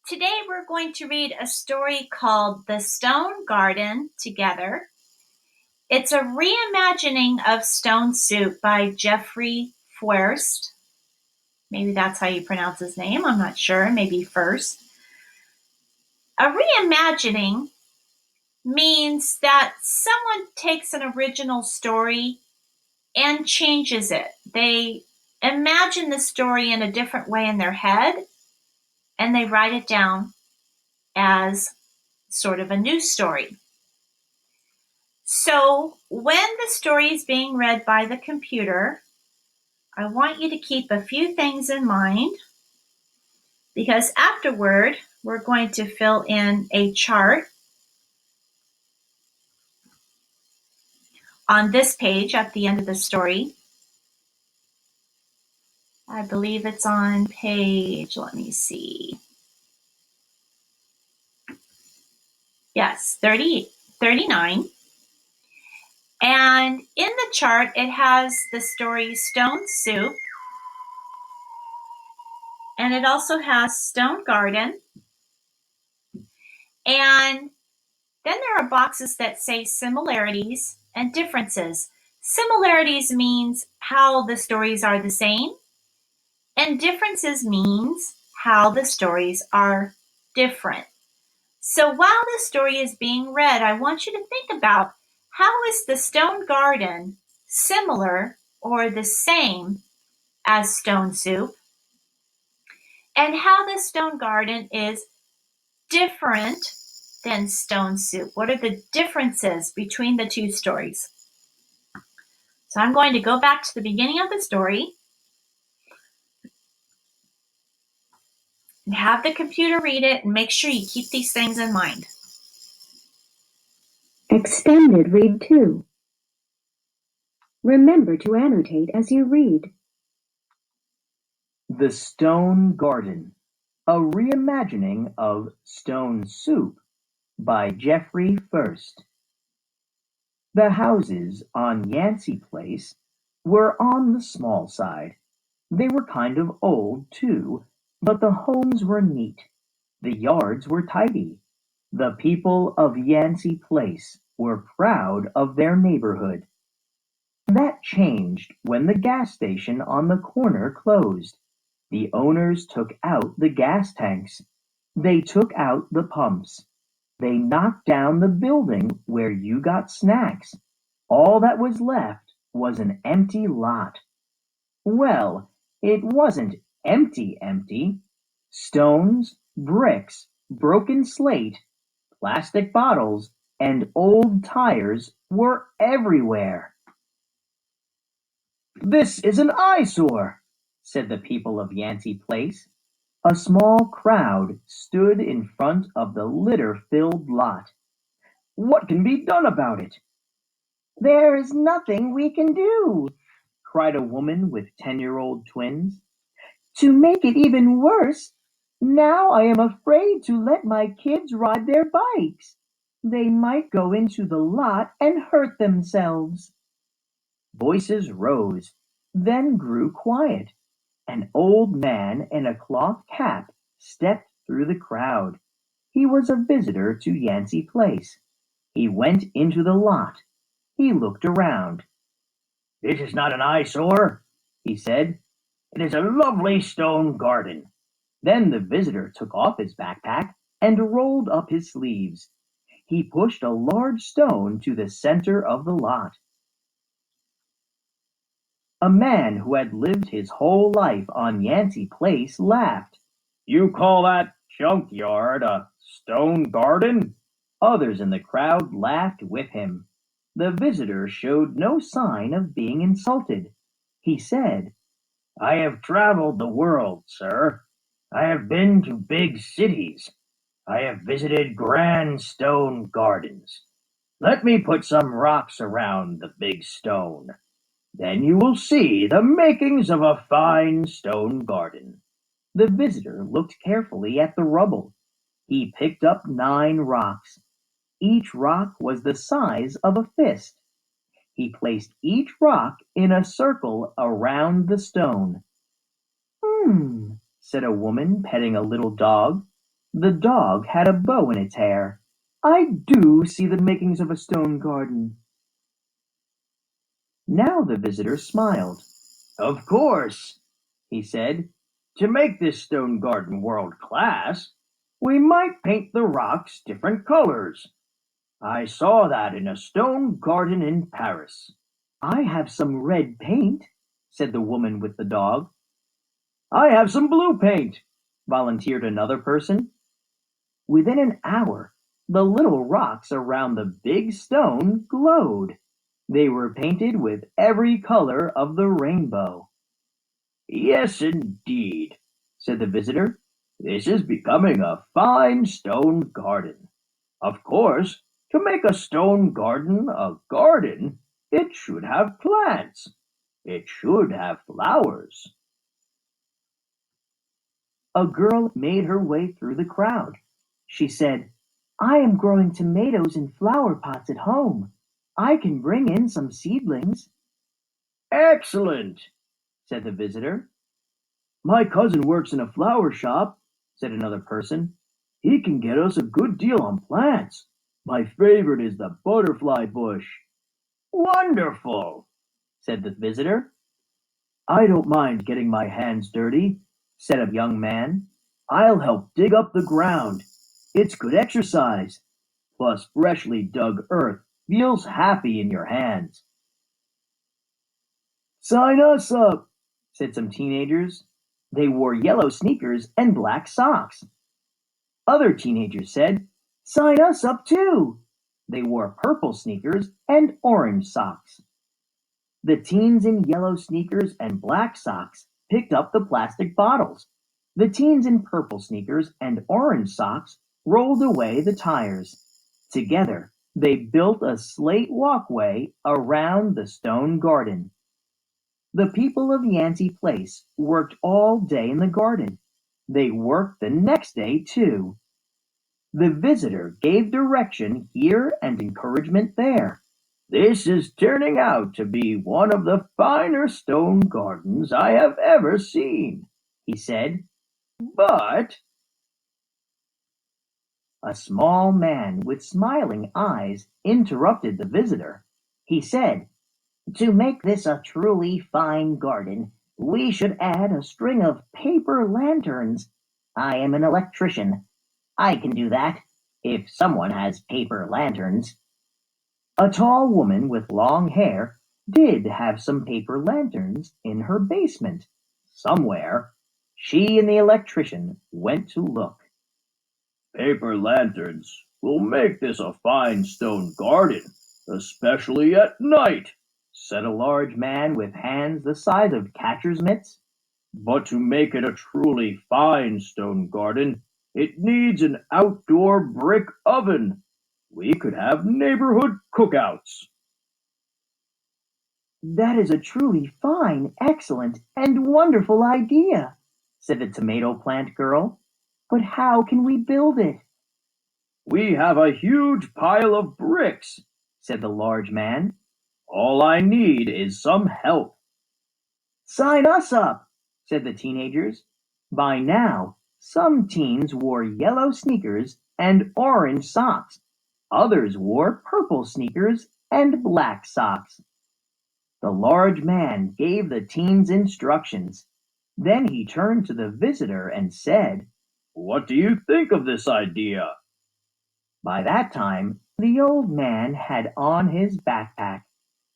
Today we're going to read a story called The Stone Garden together. It's a reimagining of Stone Soup by Jeffrey Feuerst. Maybe that's how you pronounce his name. I'm not sure. Maybe First. A reimagining means that someone takes an original story and changes it. They imagine the story in a different way in their head and they write it down as sort of a new story. So when the story is being read by the computer, I want you to keep a few things in mind because afterward, we're going to fill in a chart on this page at the end of the story. I believe it's on page, let me see. Yes, 39. And in the chart, it has the story Stone Soup. And it also has Stone Garden. And then there are boxes that say similarities and differences. Similarities means how the stories are the same, and differences means how the stories are different. So while the story is being read, I want you to think about how is the Stone Garden similar or the same as Stone Soup, and how the Stone Garden is different than Stone Soup. What are the differences between the two stories? So I'm going to go back to the beginning of the story and have the computer read it and make sure you keep these things in mind. Extended Read 2. Remember to annotate as you read. The Stone Garden, a reimagining of Stone Soup by Jeffrey Feuerst. The houses on Yancey Place were on the small side. They were kind of old, too, but the homes were neat. The yards were tidy. The people of Yancey Place were proud of their neighborhood. That changed when the gas station on the corner closed. The owners took out the gas tanks. They took out the pumps. They knocked down the building where you got snacks. All that was left was an empty lot. Well, it wasn't empty. Stones, bricks, broken slate, plastic bottles, and old tires were everywhere. "This is an eyesore," said the people of Yancey Place. A small crowd stood in front of the litter-filled lot. "What can be done about it?" "There is nothing we can do," cried a woman with 10-year-old twins. "To make it even worse, now I am afraid to let my kids ride their bikes. They might go into the lot and hurt themselves." Voices rose, then grew quiet. An old man in a cloth cap stepped through the crowd. He was a visitor to Yancey Place. He went into the lot. He looked around. "This is not an eyesore," he said. "It is a lovely stone garden." Then the visitor took off his backpack and rolled up his sleeves. He pushed a large stone to the center of the lot. A man who had lived his whole life on Yancey Place laughed. "You call that junkyard a stone garden?" Others in the crowd laughed with him. The visitor showed no sign of being insulted. He said, "I have traveled the world, sir. I have been to big cities. I have visited grand stone gardens. Let me put some rocks around the big stone. Then you will see the makings of a fine stone garden." The visitor looked carefully at the rubble. He picked up 9 rocks. Each rock was the size of a fist. He placed each rock in a circle around the stone. "Hmm," said a woman petting a little dog. The dog had a bow in its hair. I do see the makings of a stone garden. Now the visitor smiled. Of course, he said. To make this stone garden world class, we might paint the rocks different colors. I saw that in a stone garden in Paris. I have some red paint, said the woman with the dog. I have some blue paint, volunteered another person. Within an hour, the little rocks around the big stone glowed. They were painted with every color of the rainbow. Yes, indeed, said the visitor. This is becoming a fine stone garden. Of course, to make a stone garden a garden, it should have plants. It should have flowers. A girl made her way through the crowd. She said, I am growing tomatoes in flower pots at home. I can bring in some seedlings. Excellent, said the visitor. My cousin works in a flower shop, said another person. He can get us a good deal on plants. My favorite is the butterfly bush. Wonderful, said the visitor. I don't mind getting my hands dirty, said a young man. I'll help dig up the ground. It's good exercise. Plus, freshly dug earth feels happy in your hands. Sign us up, said some teenagers. They wore yellow sneakers and black socks. Other teenagers said, Sign us up too. They wore purple sneakers and orange socks. The teens in yellow sneakers and black socks picked up the plastic bottles. The teens in purple sneakers and orange socks rolled away the tires. Together, they built a slate walkway around the stone garden. The people of Yancey Place worked all day in the garden. They worked the next day too. The visitor gave direction here and encouragement there. This is turning out to be one of the finer stone gardens I have ever seen, he said. But a small man with smiling eyes interrupted the visitor. He said, To make this a truly fine garden, we should add a string of paper lanterns. I am an electrician. I can do that, if someone has paper lanterns. A tall woman with long hair did have some paper lanterns in her basement. Somewhere, she and the electrician went to look. Paper lanterns will make this a fine stone garden, especially at night, said a large man with hands the size of catcher's mitts. But to make it a truly fine stone garden, it needs an outdoor brick oven. We could have neighborhood cookouts. That is a truly fine, excellent, and wonderful idea, said the tomato plant girl. But how can we build it? We have a huge pile of bricks, said the large man. All I need is some help. Sign us up, said the teenagers. By now, some teens wore yellow sneakers and orange socks. Others wore purple sneakers and black socks. The large man gave the teens instructions. Then he turned to the visitor and said, What do you think of this idea? By that time, the old man had on his backpack.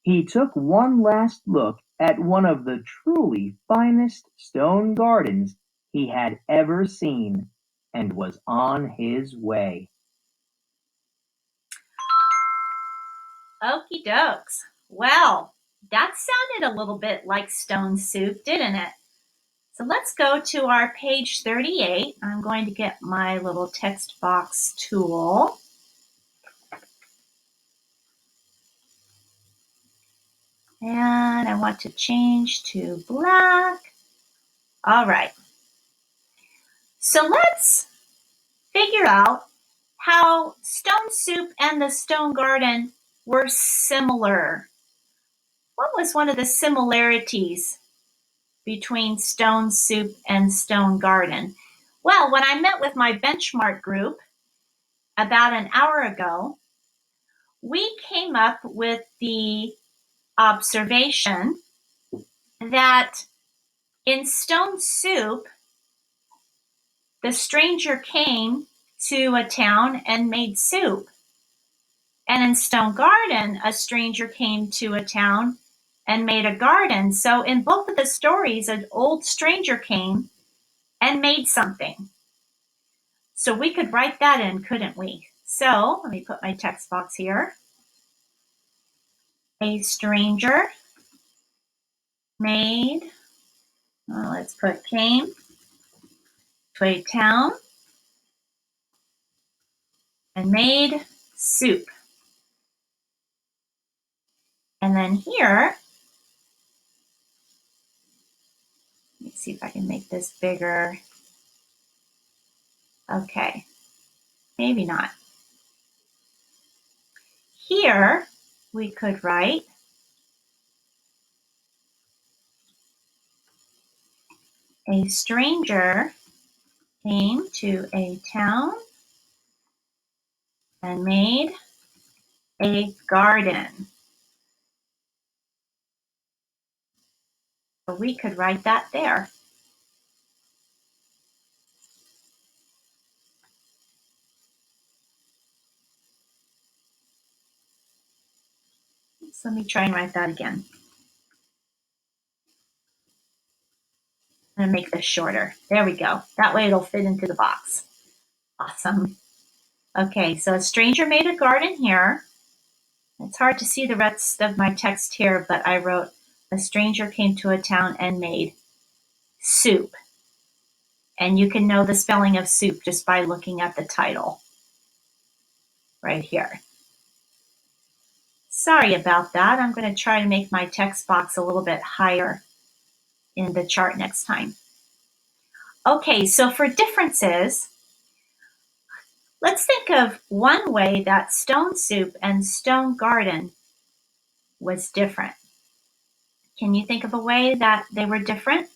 He took one last look at one of the truly finest stone gardens he had ever seen and was on his way. Okie dokes. Well, that sounded a little bit like stone soup, didn't it? So let's go to our page 38. I'm going to get my little text box tool. And I want to change to black. All right. So let's figure out how stone soup and the stone garden were similar. What was one of the similarities between stone soup and stone garden? Well, when I met with my benchmark group about an hour ago, we came up with the observation that in Stone Soup, the stranger came to a town and made soup. And in Stone Garden, a stranger came to a town and made a garden. So in both of the stories, an old stranger came and made something. So we could write that in, couldn't we? So let me put my text box here. A stranger made, let's put came to a town and made soup. And then here, let me see if I can make this bigger. Okay, maybe not. Here, we could write a stranger came to a town and made a garden. So we could write that there. So let me try and write that again. I'm going to make this shorter. There we go. That way it'll fit into the box. Awesome. Okay, so a stranger made a garden here. It's hard to see the rest of my text here, but I wrote, a stranger came to a town and made soup. And you can know the spelling of soup just by looking at the title right here. Sorry about that. I'm going to try to make my text box a little bit higher in the chart next time. Okay, so for differences, let's think of one way that Stone Soup and Stone Garden was different. Can you think of a way that they were different?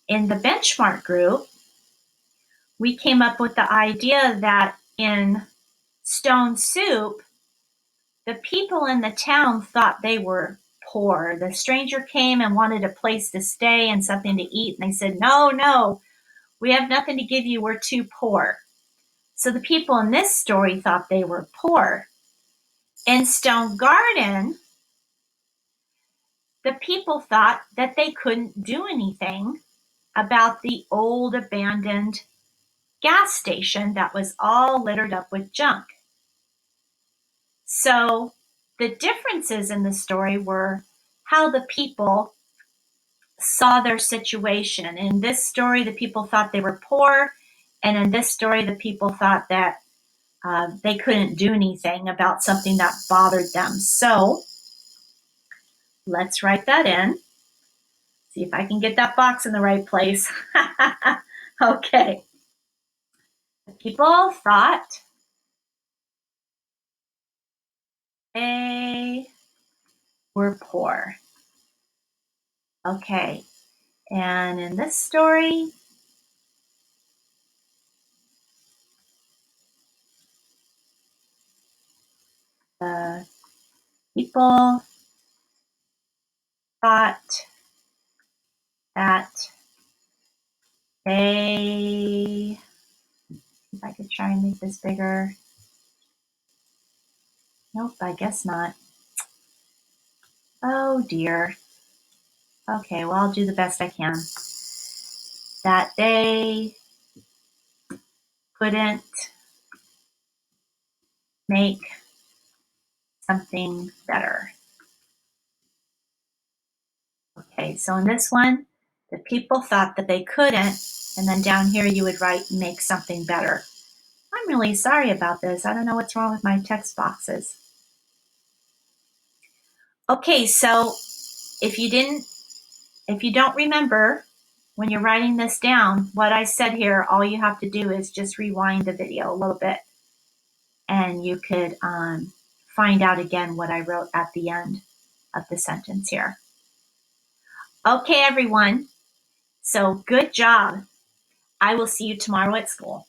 In the benchmark group, we came up with the idea that in Stone Soup, the people in the town thought they were poor. The stranger came and wanted a place to stay and something to eat, and they said, no, we have nothing to give you, we're too poor. So the people in this story thought they were poor. In Stone Garden, the people thought that they couldn't do anything about the old abandoned gas station that was all littered up with junk. So the differences in the story were how the people saw their situation. In this story, the people thought they were poor, and in this story, the people thought that they couldn't do anything about something that bothered them. So let's write that in. See if I can get that box in the right place. Okay. The people thought they were poor. Okay. And in this story, the people thought that they, if I could try and make this bigger. Nope, I guess not. Oh dear. Okay, well, I'll do the best I can. That they couldn't make something better. Okay, so in this one, the people thought that they couldn't, and then down here you would write make something better. I'm really sorry about this. I don't know what's wrong with my text boxes. Okay, so if you don't remember when you're writing this down, what I said here, all you have to do is just rewind the video a little bit, and you could find out again what I wrote at the end of the sentence here. Okay, everyone. So good job. I will see you tomorrow at school.